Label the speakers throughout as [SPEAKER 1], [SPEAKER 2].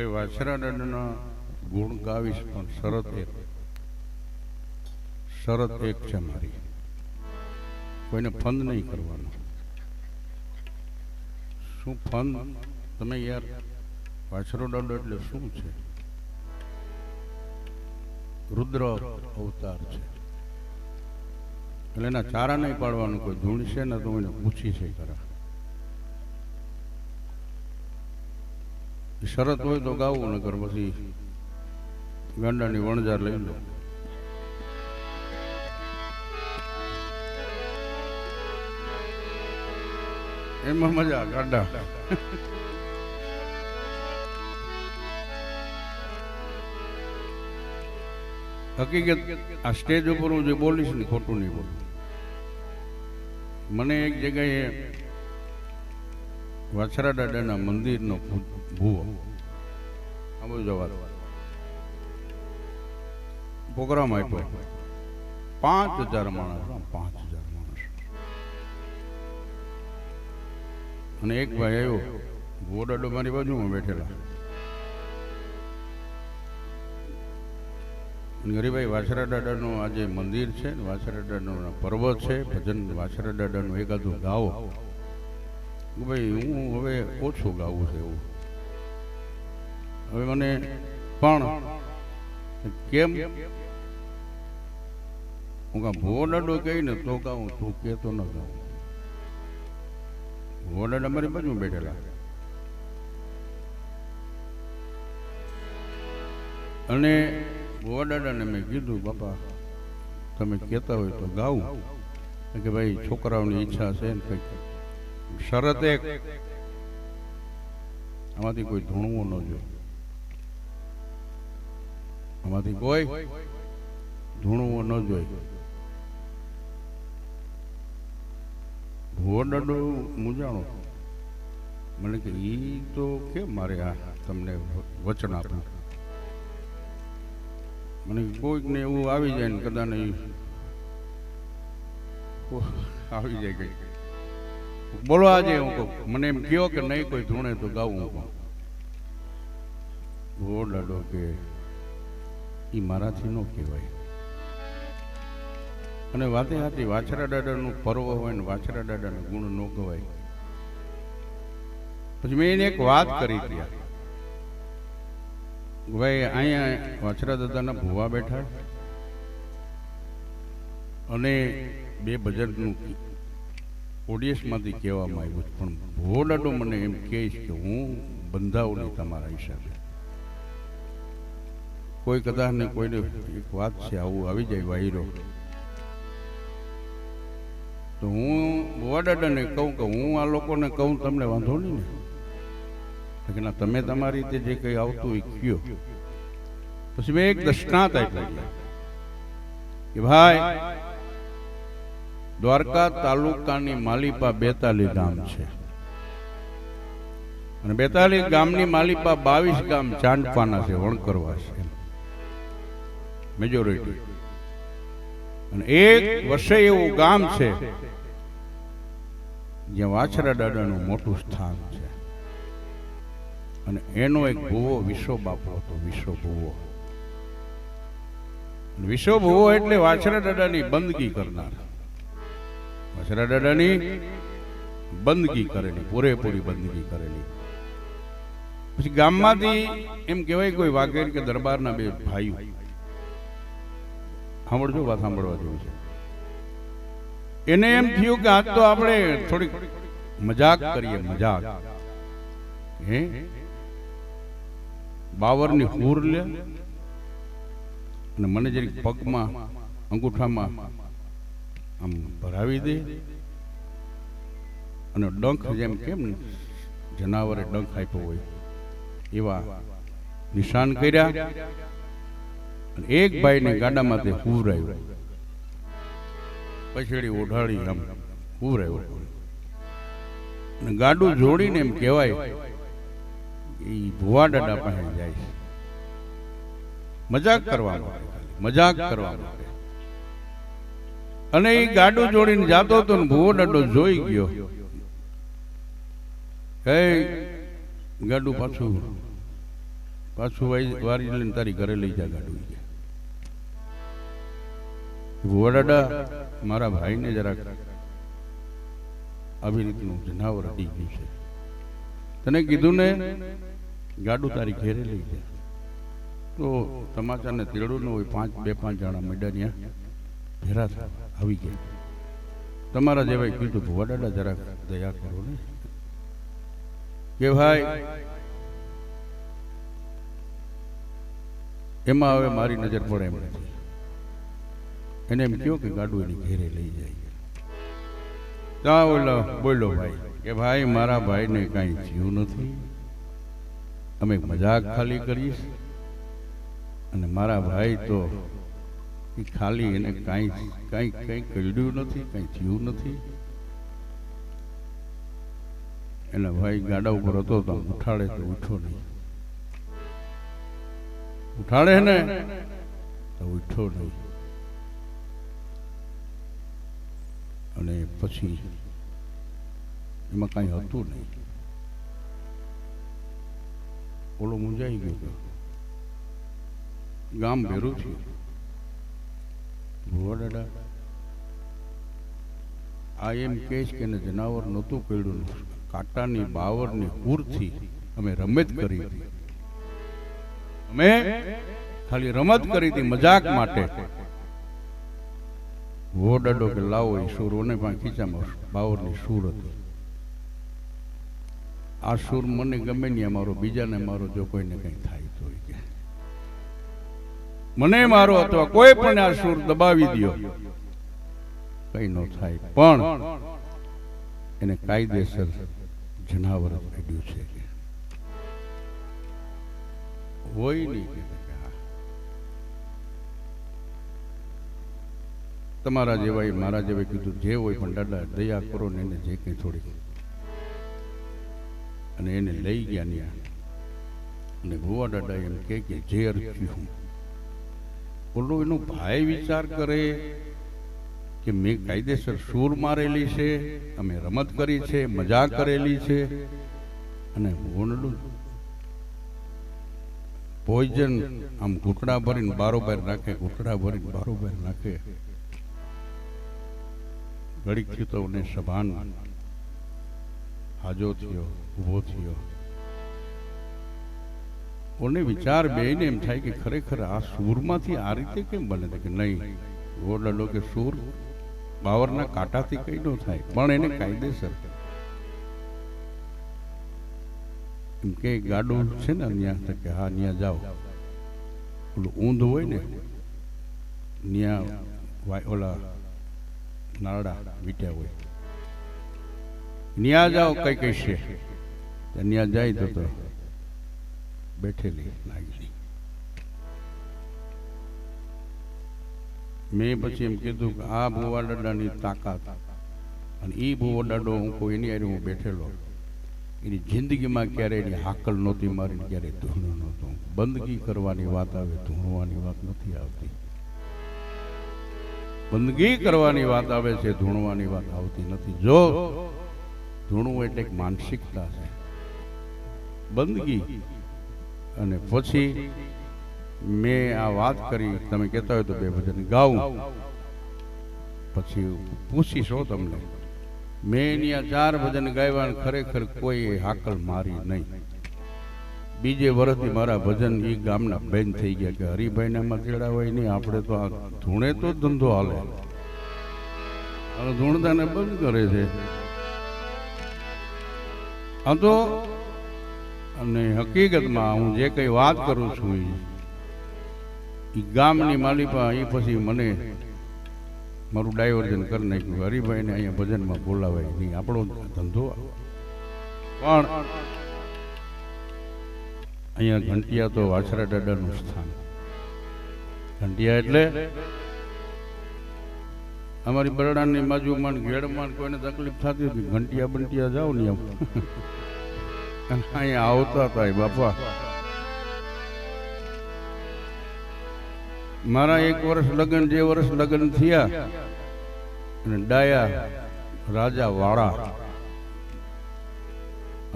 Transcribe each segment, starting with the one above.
[SPEAKER 1] એ વાછરા દાદાના ગુણ ગાવીશ, પણ શરત એક છે મારી, કોઈને ફંદ નહીં કરવાનો. શું ફંદ? તમે યાર, વાછરો દાદો એટલે શું છે? રુદ્ર અવતાર છે, એટલે એના ચારા નહીં પાડવાનું. કોઈ ધૂણશે ને તો એને પૂછી છે ખરા. શરત હોય તો ગાવું, નગર પછી ગાંડાની વણજાર લઈ લો. એમાં મજા ગાંડા. હકીકત આ સ્ટેજ ઉપર હું જે બોલીશ ને ખોટું નહીં બોલું. મને એક જગ્યાએ વાછરા દાદાના મંદિરનો ભૂવો આવું જવા પ્રોગ્રામ આપ્યો. 5000 માણસ, 5000 માણસ. અને એક ભાઈ આવ્યો, ભૂવો દાદો મારી બાજુમાં બેઠેલા. ગરીભાઈ, વાછરા દાદાનું આજે મંદિર છે, વાછરા દાદાનો પર્વ છે, ભજન વાછરા દાદાનું એકાદું ગાઓ. ભાઈ, હું હવે ઓછું ગાવું છે એવું. હવે મને પણ કેમ હું કા ભૂવો દાદો કહી ને તો ગાઉં, તું કહેતો ન ગાઉં. ભૂવો દાદા મારી બાજુ બેઠેલા. અને ભૂવા દાદાને મેં કીધું, બાપા તમે કહેતા હોય તો ગાવું, કે ભાઈ છોકરાઓની ઈચ્છા છે ને કંઈક શરત એક, આમાંથી કોઈ ધૂણવું ન જોઈએ, આમાંથી કોઈ ધૂણવું ન જોઈએ. ભૂવો દાદો મૂંઝાણો, મને કે ઈ તો કેમ મારે આ તમને વચન આપ્યું. મને કોઈક ને એવું આવી જાય ને કદાચ નહીં આવી જાય કઈ બોલો આજે હું કહું, મને એમ કહો કે નહીં કોઈ ધૂણે તો ગાવું. હું ભૂવો દાદો કે એ મારાથી ન કહેવાય. અને વાતે હાથી વાછરા દાદાનું પર્વ હોય ને વાછરા દાદાના ગુણ ન ગવાય. પછી મેં એને એક વાત કરી હતી, ભાઈ અહીંયા વાછરા દાદાના ભૂવા બેઠા અને બે ભજનનું ઓડિયન્સમાંથી કહેવામાં આવ્યું, પણ ભૂવો દાદો મને એમ કહે છે કે હું બંધાવું નહીં તમારા હિસાબે. કોઈ કદાચ ને કોઈને એક વાત છે, આવું આવી જાય વાયરો, તો હું ભૂવા દાદાને કહું કે હું આ લોકોને કહું તમને વાંધો નહીં ને, કે ના તમે તમારી રીતે જે કંઈ આવતું એ કયો. પછી મેં એક દૃષ્ટાંત આપ્યું કે ભાઈ દ્વારકા તાલુકાની માલિપા 42 ગામ છે, અને 42 ગામની માલિપા 22 ગામ ચાંદપાના છે, વણકરવા છે મેજોરિટી. અને એક વર્ષે એવું ગામ છે જ્યાં વાછરા દાદાનું મોટું સ્થાન છે. અને એનો એક ભૂવો વિશ્વ બાપુ હતો, વિશ્વ ભૂવો. વિશ્વ ભૂવો એટલે વાછરા દાદાની બંદગી કરનાર, વાછરા દાદાની બંદગી કરેલી, પૂરેપૂરી બંદગી કરેલી. પછી ગામમાંથી એમ કહેવાય કોઈ વાઘેર કે દરબારના બે ભાઈઓ, સાંભળજો, વાત સાંભળવા જેવું છે. એને એમ થયું કે આજ તો આપણે થોડીક મજાક કરીએ, મજાક. હે બાવરની હુર લે અને મને જરીક પગમાં અંગૂઠામાં આમ ભરાવી દે, અને ડંખ જેમ કેમ જનાવરે ડંખ આપ્યો હોય એવા નિશાન કર્યા. અને એક ભાઈને ગાડામાંથી હુવરાયો, પછેડી ઓઢાડી આમ હુવરાયો, અને ગાડું જોડીને એમ કહેવાય એ ભૂવા દાદા પાસે જાય છે મજાક કરવા માટે, મજાક કરવા માટે. અને એ ગાડું જોડીને જાતો હતો ને ભૂવો દાદો જોઈ ગયો, ગાડું પાછું પાછું વારી લઈને તારી ઘરે લઈ જા ગાડું. ભુવાડાડા મારા ભાઈને જરાક આવી રીતનું જનાવર અડી ગયું છે, તને કીધું ને ગાડું તારી ઘેરે લઈ જાય. તો તમાચાને તેડું ન હોય, 2-5 જણા મેડા ત્યાં ભેરા આવી ગયા. તમારા જેવાય કીધું ભુવાડાડા જરાક દયા કરો ને કે ભાઈ એમાં હવે મારી નજર પડે એમ નથી. એને એમ કહ્યું કે ગાડું એની ઘેરે લઈ જાય. ત્યાં બોલો ભાઈ કે ભાઈ મારા ભાઈને કાંઈ થયું નથી, અમે મજાક ખાલી કરીશ, અને મારા ભાઈ તો ખાલી એને કાંઈ કર્યું નથી, કાંઈ થયું નથી. એના ભાઈ ગાડા ઉપર હતો તો ઉઠાડે તો ઉઠો નહીં, ઉઠાડે ને તો ઉઠો નહીં. અને પછી એમાં કાંઈ હતું નહીં. ઓલો મૂંઝાઈ ગયો, ગામ ભેરું થયું. ભુવાડાડા આ એમ કહે છે કે જનાવર નહોતું કર્યું, કાંટાની બાવરની પૂરથી અમે રમત કરી હતી, અમે ખાલી રમત કરી હતી મજાક માટે. ભુવાડાડો કે લાવો એ સૂર, ઓને પણ ખીચામાં બાવરની સૂર હતી. આ સૂર મને ગમે નહીં, અમારો બીજાને મારો જો કોઈને કંઈ થાય તો કે મને મારો અથવા કોઈ પણ આ સૂર દબાવી દો, કઈ ન થાય. પણ એને કાયદેસર જનાવર પડ્યું છે કે હોય નહીં કે તમારા જેવાય મારા જેવાય કીધું જે હોય પણ દાદા દયા કરો ને એને જે કંઈ થોડી. અને એને લઈ ગયા ત્યાં. અને ભુવાડાડા એમ કે જે અર્થ્યું બોલો એનો ભાઈ વિચાર કરે કે મેં કાયદેસર સૂર મારેલી છે, અમે રમત કરી છે, મજા કરેલી છે, અને ભોંડલું પોઈઝન આમ ઘૂંટડા ભરીને બારોબાર નાખે, ઘૂંટડા ભરીને બારોબાર નાખે. ઘડીક થયું તો એને સભાન હાજો થયો, ઊભો થયો. ઓને વિચાર બેને એમ થાય કે ખરેખર આ સૂરમાંથી આ રીતે કેમ બને છે કે નહીં. ઓરડો કે સૂર બાવરના કાંટાથી કઈ ન થાય, પણ એને કાયદેસર એમ કે ગાડું છે ને ત્યાં કે હા ત્યાં જાઓ, ઓલું ઊંધ હોય ને ત્યાં ઓલા નારડા વીટ્યા હોય, ત્યાં જાઓ કઈ કઈ છે. ત્યાં જાય તો બેઠેલી લાગેલી. મેં પછી એમ કીધું કે આ ભુવાડાડાની તાકાત, અને એ ભુવાડાડો હું કોઈ એની હારે હું બેઠેલો, એની જિંદગીમાં ક્યારેય એની હાકલ નહોતી મારી, ક્યારેય ધૂણો નહોતો. બંદગી કરવાની વાત આવે, ધૂણવાની વાત નથી આવતી. બંદગી કરવાની વાત આવે છે, ધૂણવાની વાત આવતી નથી. જો ધૂણવું એટલે એક માનસિકતા છે, બંદગી. અને પછી મેં આ વાત કરી, તમે કહેતા હોય તો 2 ભજન ગાઉં, પછી પૂછીશો તમને. મેં ત્યાં 4 ભજન ગાવ્યા, ખરેખર કોઈ હાકલ મારી નહીં. બીજે વર્ષથી મારા ભજન એ ગામના બેન થઈ ગયા કે હરિભાઈ નામાં તેડા હોય નહીં, આપણે તો આ ધૂણે તો ધંધો હાલે, ધૂણતાને બંધ કરે છે આ તો. અને હકીકતમાં હું જે કઈ વાત કરું છું એ ગામની માલિપા એ પછી મને મારું ડાયવર્જન કરી નાખ્યું. હરિભાઈને અહીંયા ભજનમાં બોલાવાય નહીં, આપણો ધંધો. પણ અહીંયા ઘંટિયા તો વાછરા દાદાનું સ્થાન. ઘંટિયા એટલે અમારી બરડાની બાજુમાં ઘેડમાં કોઈને તકલીફ થતી હતી, ઘંટિયા બંટિયા જાઓ ને અહીંયા આવતા હતા બાપા. મારા 1 વર્ષ લગ્ન, જે વર્ષ લગ્ન થયા, અને ડાયા રાજા વાળા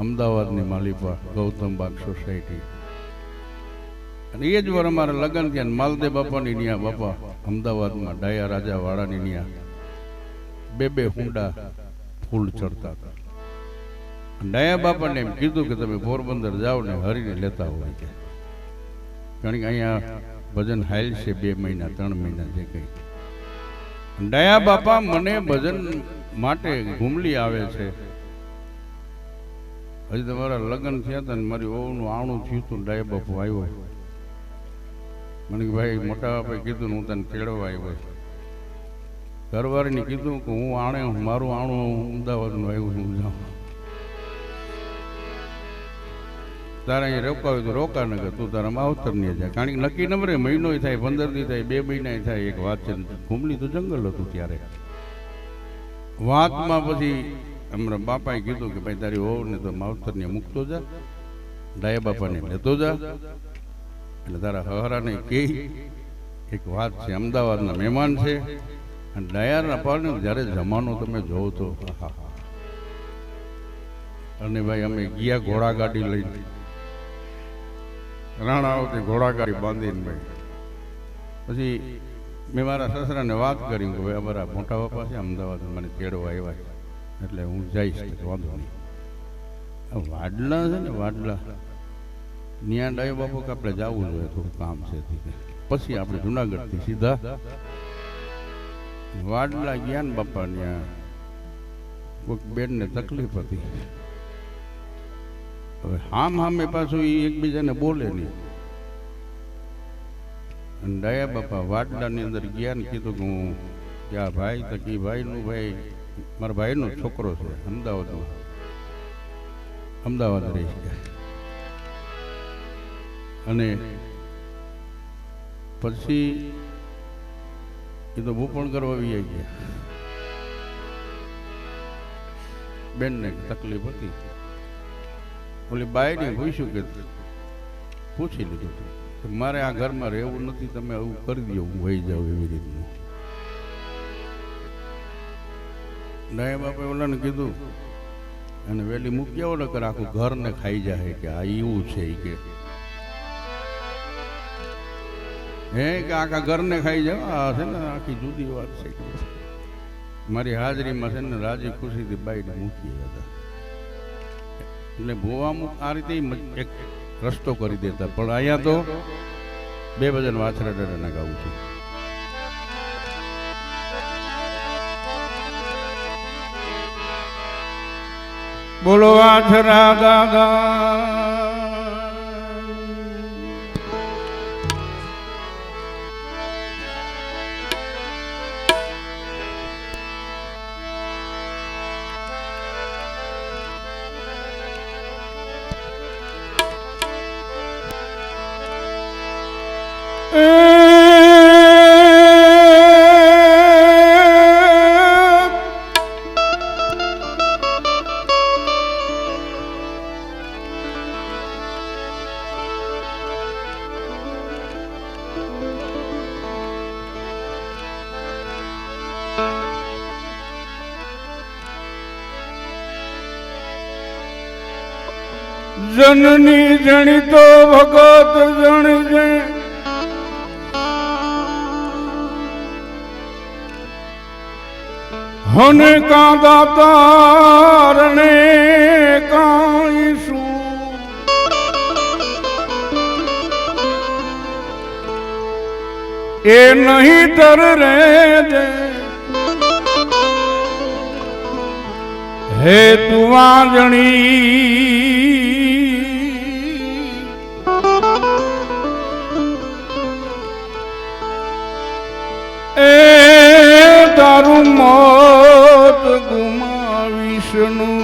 [SPEAKER 1] અમદાવાદની માલિપા ગૌતમ બાગ સોસાયટી, અને એ જ વાર અમારા લગ્ન થયા ને માલદેવ બાપાની ન્યા બાપા અમદાવાદમાં ડાયા રાજા વાળાની ન્યા બે હુંડા ફૂલ ચડતા હતા. ડાયા બાપાને એમ કીધું કે તમે પોરબંદર જાઓ ને હરીને લેતા હોય કે, કારણ કે અહીંયા ભજન હાલ છે 2 મહિના 3 મહિના જે કઈ. ડાયા બાપા મને ભજન માટે ઘુમલી આવે છે. હજી તમારા લગ્ન થયા હતા ને મારી વહુનું આણું થયું હતું. ડાયા બાપુ આવ્યો મને કે ભાઈ મોટા બાપાએ કીધું હું તને તેડવા આવ્યો. ઘરવાળીને કીધું કે હું મારું આણું અમદાવાદનું આવ્યું હું જાઉં, તારે અહીંયા રોકાવ્યું તો રોકા ન કર, તું તારા માવતર ને જાય. કારણ કે નક્કી ન રહે, મહિનો થાય 15 દી થાય 2 મહિના થાય. એક વાત છે, ઘુમલી તો જંગલ હતું ત્યારે. વાતમાં પછી અમારા બાપાએ કીધું કે ભાઈ તારી વહુને તો માવતરને મૂકતો જા, ડાયા બાપાને લેતો જા, એટલે તારા હરાને કહે એક વાત છે, અમદાવાદના મહેમાન છે અને ડાયાના પાલને જ્યારે જમાનો તમે જોવો તો હા. અને ભાઈ અમે ગયા ઘોડાગાડી લઈને, રાણાવતી ઘોડાગાડી બાંધીને ભાઈ. પછી મેં મારા સસરાને વાત કરી કે ભાઈ અમારા મોટા બાપા છે અમદાવાદ, મને તેડવા આવ્યા છે એટલે હું જઈશ, વાંધો નહીં. વાડલા છે ને વાડલા ન્યા ડાયો બાપુ કે આપણે જવું જોઈએ, થોડું કામ છે. પછી આપણે જુનાગઢથી સીધા વાડલા ગયા ને બાપા. ત્યાં કોઈક બેનને તકલીફ હતી. હવે હામે પાછું એ એકબીજાને બોલે નહીં. અને ડાયા બાપા વાડલાની અંદર ગયા ને કીધું કે હું ક્યાં ભાઈ તકી ભાઈનું ભાઈ મારા ભાઈનો છોકરો છે અમદાવાદ રહી છે. અને પછી એ તો ભૂપણ કરવા આવી ગયા. બેનને તકલીફ હતી. ઓલી બાઈને પૂછ્યું કે પૂછી લીધું કે મારે આ ઘરમાં રહેવું નથી, તમે આવું કરી દો, હું વહી જાઉં એવી રીતનું. ડાયા બાપાએ ઓલાને કીધું અને વેલી મૂકી આવો ને કર આખું ઘરને ખાઈ જાય કે આ એવું છે કે કે આખા ઘરને ખાઈ જાવ. આ છે ને આખી જુદી વાત છે. મારી હાજરીમાં છે ને રાજી ખુશીથી બાઈને મૂકી હતા. એટલે ભોવા આ રીતે એક રસ્તો કરી દેતા. પણ અહીંયા તો 2 ભજન વાછરા દાદાના ગાવું છું. બોલો વાછરા દાદા જનની જણી તો ભગત જણજે, હને કાંદા તારણે કાંઈ શું, એ નહીં તર રે દે હે તું વાંજણી. તારું મોત ગુમાવીશનું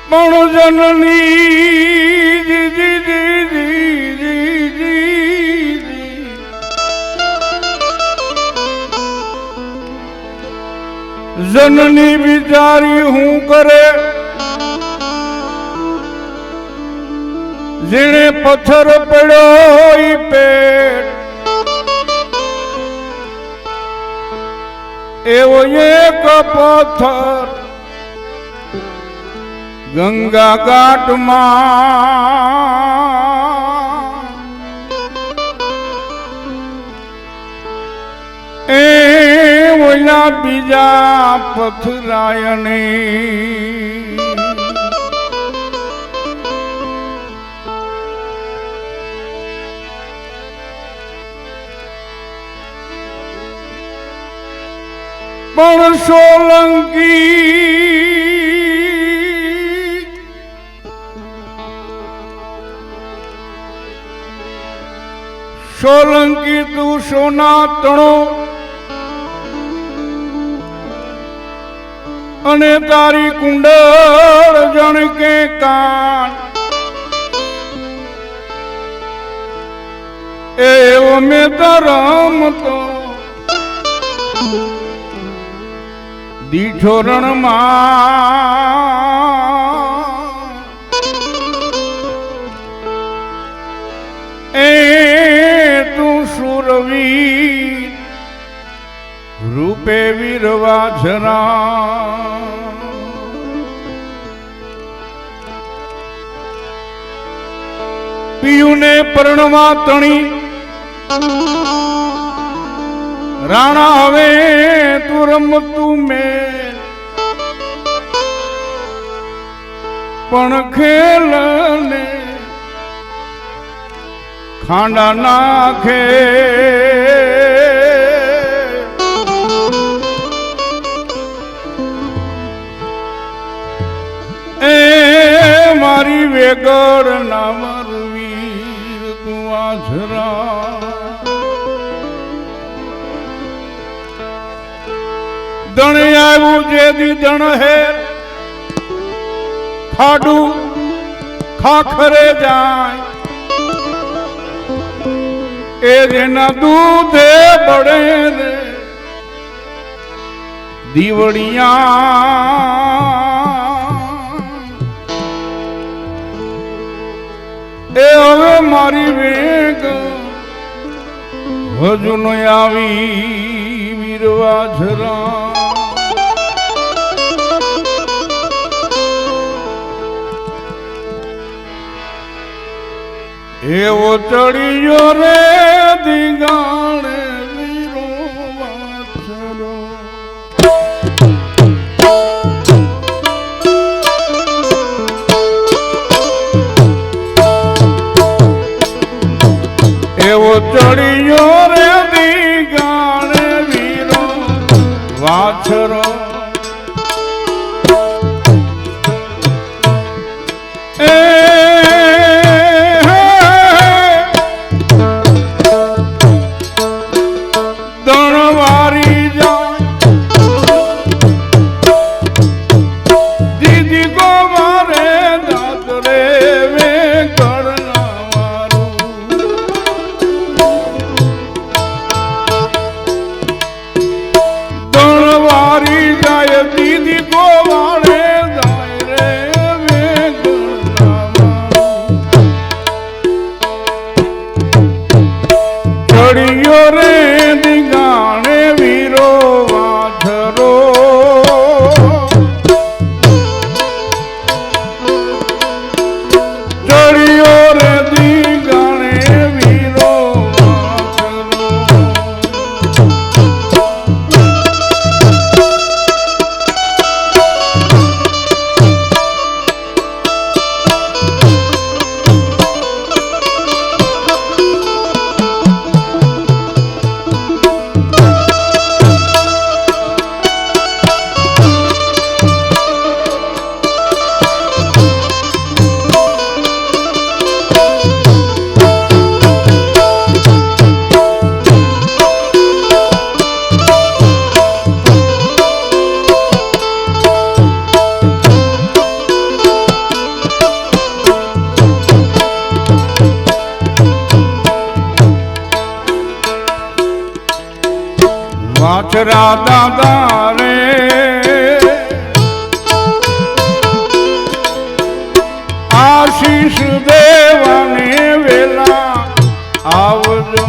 [SPEAKER 1] પણ જનની જનની બિચારી હું કરે, જેણે પથ્થર પડ્યો પેટ એવો એક પથ્થર ગંગા ઘાટમાં એ ઓલા બીજા પથરાયને પણ સોલંકી તું સોના તણો અને તારી કુંડળ જણ કે કાન એવો મેં રમતો દીઠો રણમાં એ તું સુરવીર રૂપે વીરવા જરા પિયુને પરણવા તણી રાણા હવે તું રમતું મેં પણ ખેલ ને ખાંડા નાખે એ મારી વેગળ ના મરવીર તું આઝરા દણ આવ્યું જે દી દણ હેર ખાડું ખાખરે જાય એ જેના દૂધે બળે રે દીવડિયા એ હવે મારી વેગ હજુ ન આવી વીરવા જરા એવો ચડિયો રે દીગાણે વીરો વાછરો એવો ચડિયો રે દીગાણે વીરો વાછરો વાછરા દાદા રે આશીષ દેવાને વેલા આવજો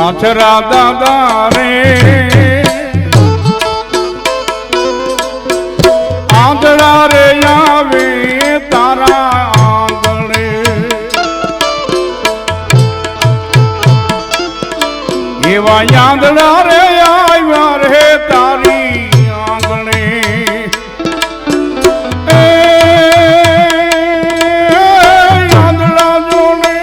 [SPEAKER 1] વાછરા દાદા રે આંધળા રે આવે તારા આંગણે એવા આંધળા રે આવ્યા રે તારી આંગણે આંધળા જોને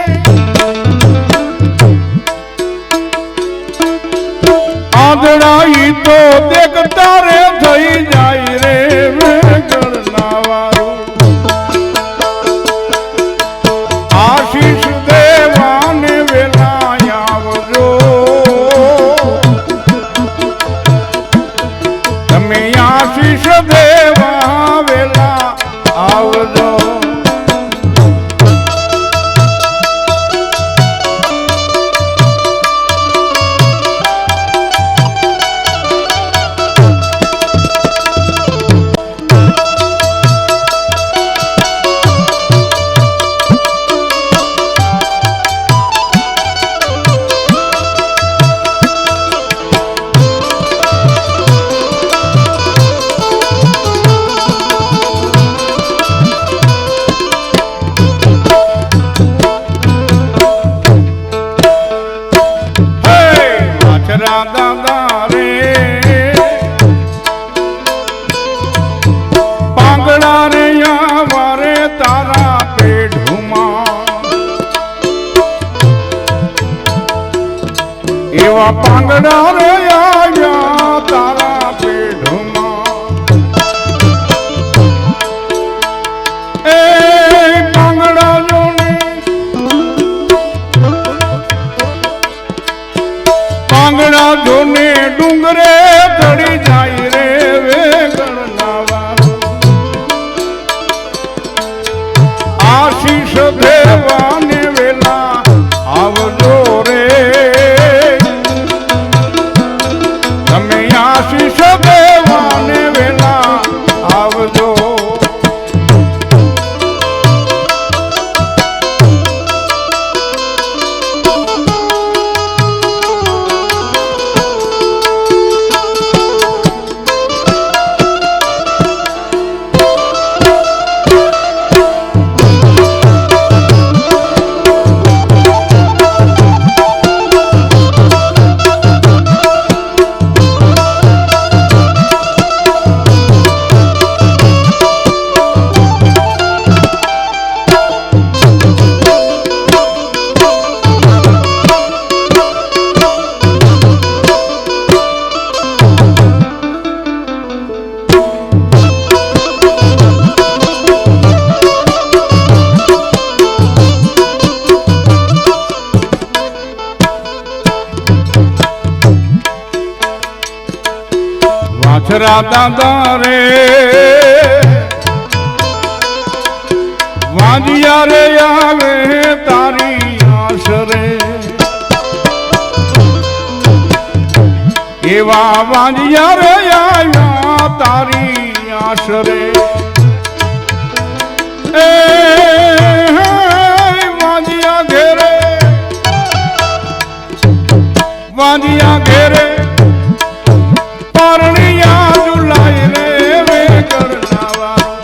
[SPEAKER 1] આંધળા ઈ તો દેખતા રે થઈ જાય રે વેગળના વારું આશીષ દેવાને વેલા આવજો તમે આશીષ દેવા વેલા આવજો દાદા રે પાંગડા રે વારે તારા પેઢુમાં એવા પાંગડા રે આવ્યા તારા પેઢુમાં એ પાંગડા જોને પાંગડા જોને ડુંગરે ચડી જાય રે વેગળના વારું આશીષ દેવાને વેલા આવજો રે તમે આશીષ દેવાને વેલા આવજો વાછરા દાદા રે વાંજિયા રે આવે તારી આશરે એવા વાંજિયા રે આવ્યા તારી આશરે એ વાંજિયા ઘેરે વાંજિયા ઘેરે પરણિયા ઝુલાય રે વેગળના વારું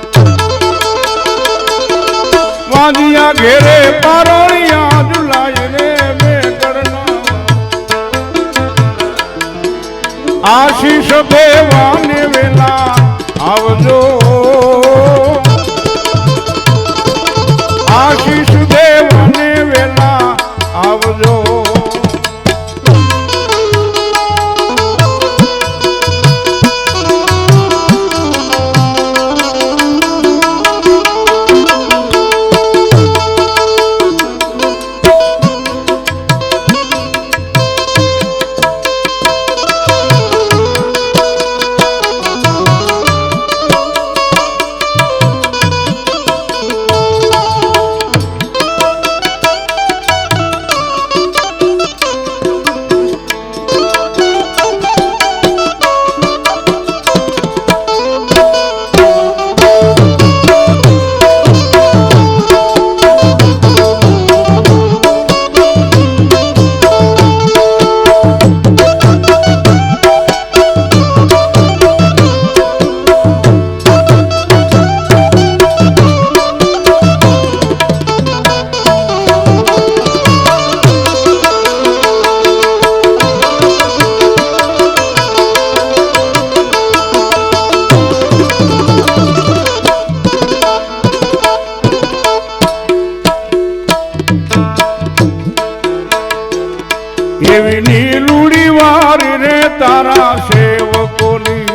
[SPEAKER 1] વાંજિયા ઘેરે પરણિયા ઝુલાય રે વેગળના આશીષ દેવાને વેલા આવજો આશીષ દેવાને વેલા આવજો એવી નીલુડી વારી રે તારા સેવકોની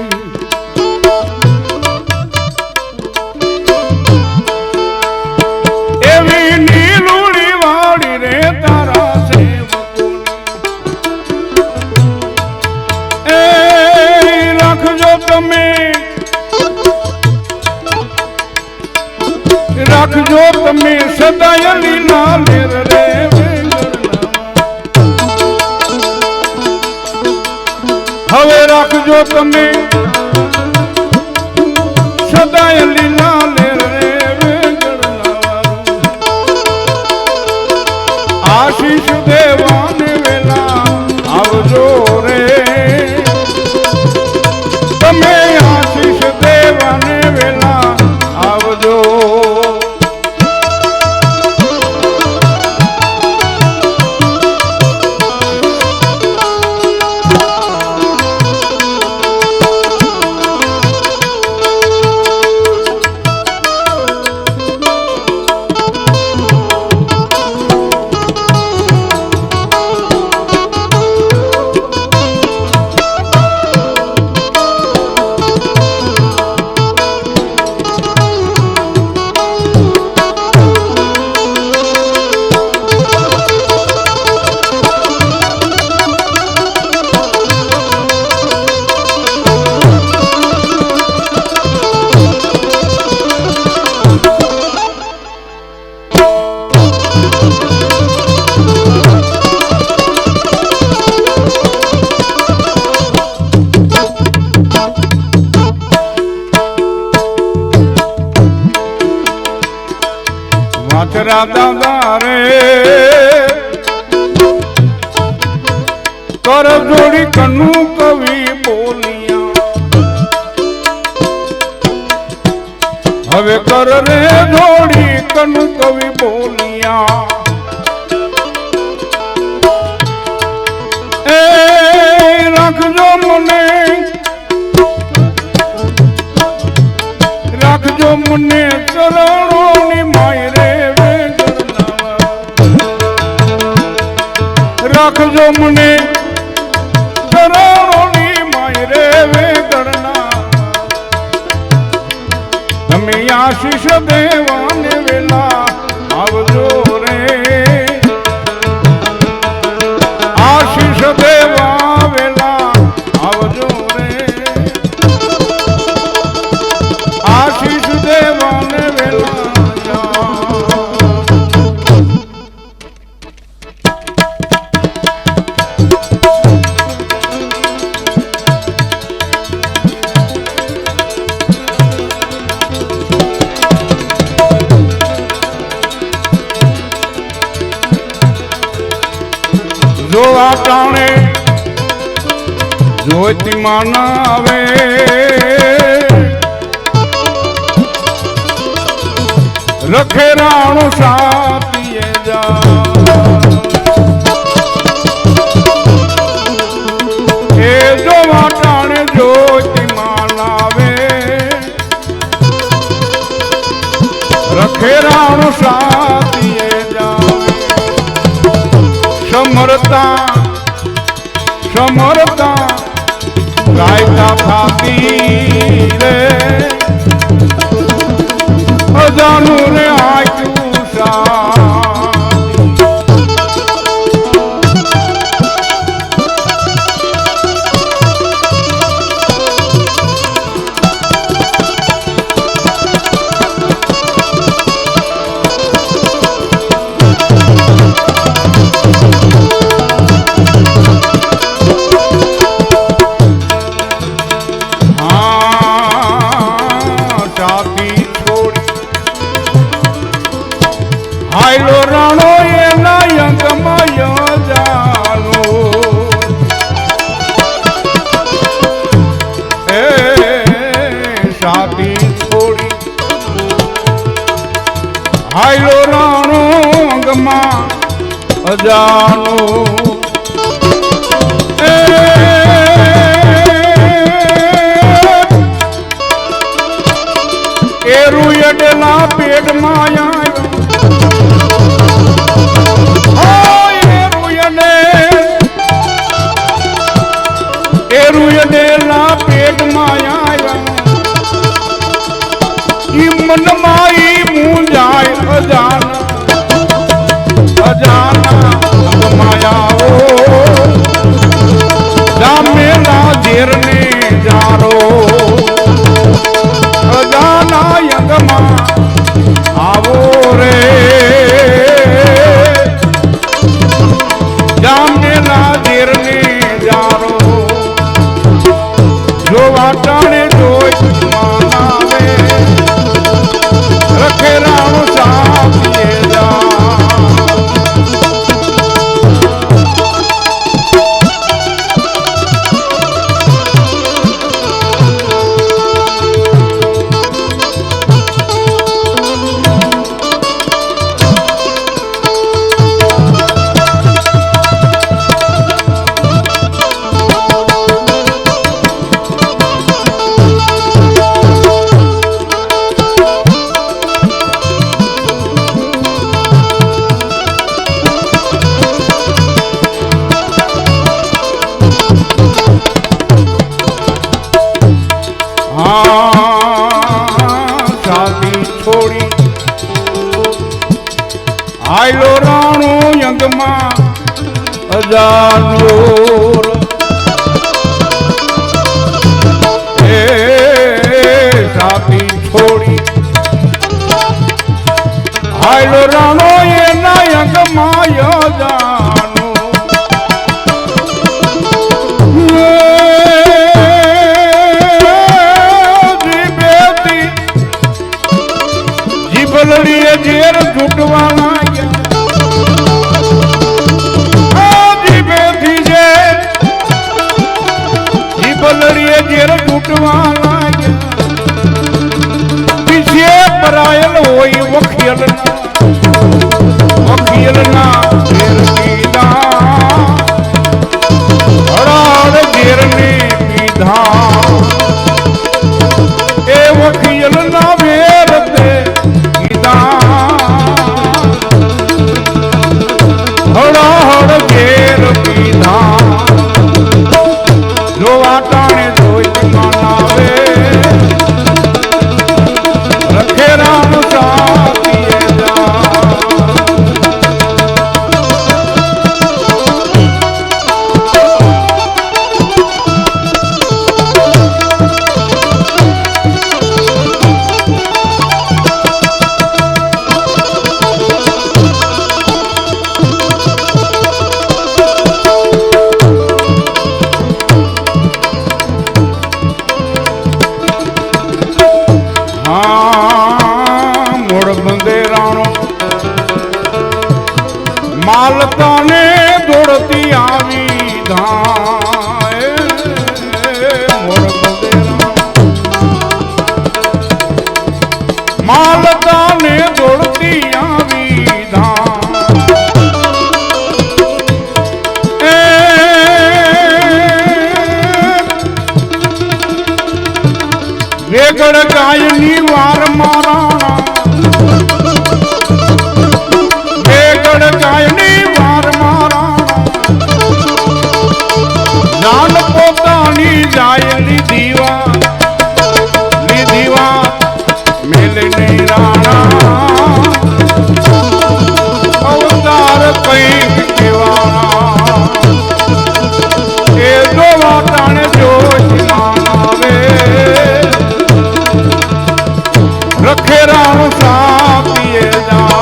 [SPEAKER 1] એવી નીલુડી વાળી રે તારા સેવકોની એ રાખજો તમે સદાય લીલા લેર રે હવે રાખજો તમે સદાય લીલા લેર રે આશીષ દેવાને વેલા આવજો રે તમે આશીષ દેવાને વેલા આવજો દાદા રે કર જોડી કનુ કવિ બોલિયા હવે કર રે જોડી કનુ કવિ બોલિયા એ રાખજો મને ચરણોની માય રે રાખજો મને ચરણોની માય રે વેગણના તમે આશીષ દેવાને વેલા આવજો રે આશીષ દેવા વેલા આવજો રે આશીષ દેવાને વેલા જો આ ટાણે જ્યોતિમાન આવે રખે રાણો સાતીએ જા એ જો આ ટાણે જ્યોતિમાન આવે રખે રાણો સાતીએ જા સમરતા ગાયતા થાતી રે અજાનું રે આક્યું સા હાયલો રાણો એના યંગમાં જાનો એ સાથી છોડી હાયલો રાણો અંગમાં અજાનો એ રૂયડના પેટમાં આવ્યો વાટાણે જોઈ માનાવે રખે રામ સાપીએ જા છોડી આયલો રાણો યંગમાં અજાનોર એ સાથી છોડી આયલો રાણો એના યંગમાં અજાનો જીભલડીએ ઝેર છૂટવા લાગ્યા જીભેથી જીભલડીએ ઝેર છૂટવા લાગ્યા પીછે પરાયેલ હોય વખિયલના ઝેર પીધા હળાળ ઝેરને પીધા એ વખિયલના વેર તે હળહળ ઘેર પીધા જો વાટાણે જોઈ માનાવે રખે રામ સાપીએ જા માલતાને દોડતી આવી ધાય માલતાને દોડતી આવી ધા વેગળ ગાયની વાર મારા ગાયની વાર મારા જાન પોતાની જાયલી દીવા મેલની રાણા અવતાર કઈ કેવાના એ જો વાટાણે જોઈ માનાવે રખે રામ સાપીએ જા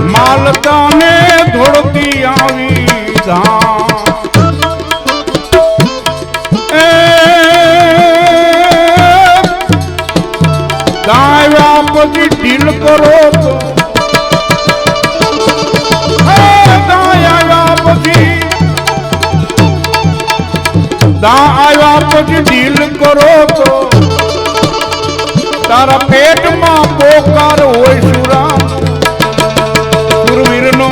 [SPEAKER 1] માલતાને ધોળતી આવી ધા દાવ્યા પછી ઢીલ કરો તો આવ્યા પછી ઢીલ કરો તો તારા પેટમાં પોકાર હોય સુરા સુરવીરનો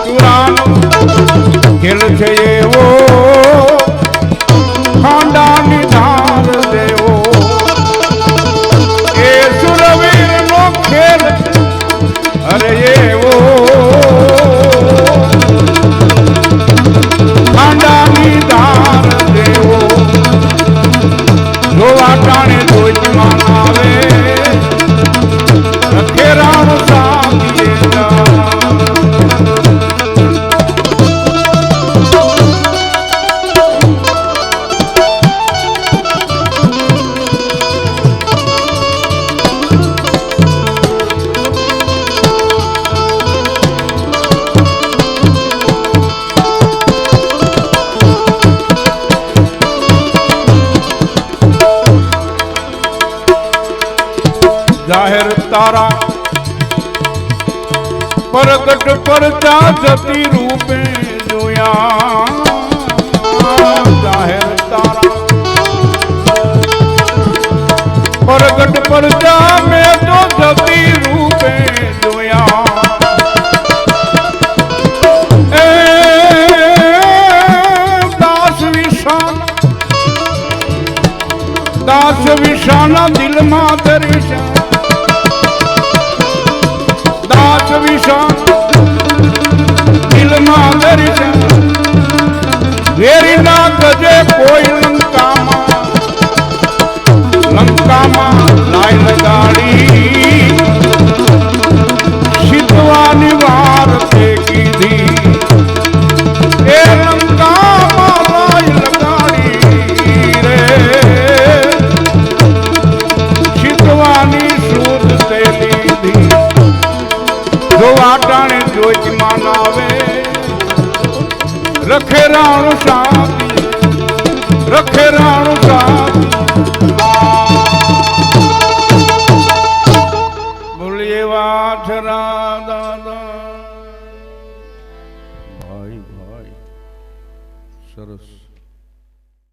[SPEAKER 1] ચુરાનો ખેલ છે એવો ખાંડાની ધાર દેવો એ સુરવીર નો ખેલ અરે એવો ખાંડાની ધાર દેવો જોવા ટાણે જોઈમાં આવે રખે રામ સામીએ જાહેર તારા પ્રગટ પરચા જતી રૂપે જોયા જાહેર તારા પ્રગટ પરચા મેં તો જતી રૂપે જોયા એ દાસ વિશાના દિલમાં દર્શન વિશાન દિલમાં દર્શન વેરી ના ગજે કોઈ લંકામાં લાઈ લગાડી શીતવાની વાર તે કીધી એ લંકામાં લાઈ લગાડી રે શીતવાની શુદ્ધ તે લીધી જો આટાણે જોઈમાં આવે રખે રાણું શાંતિ રખે રાણું શાંતિ બોલીએ વાછરા દાદા ભાઈ સરસ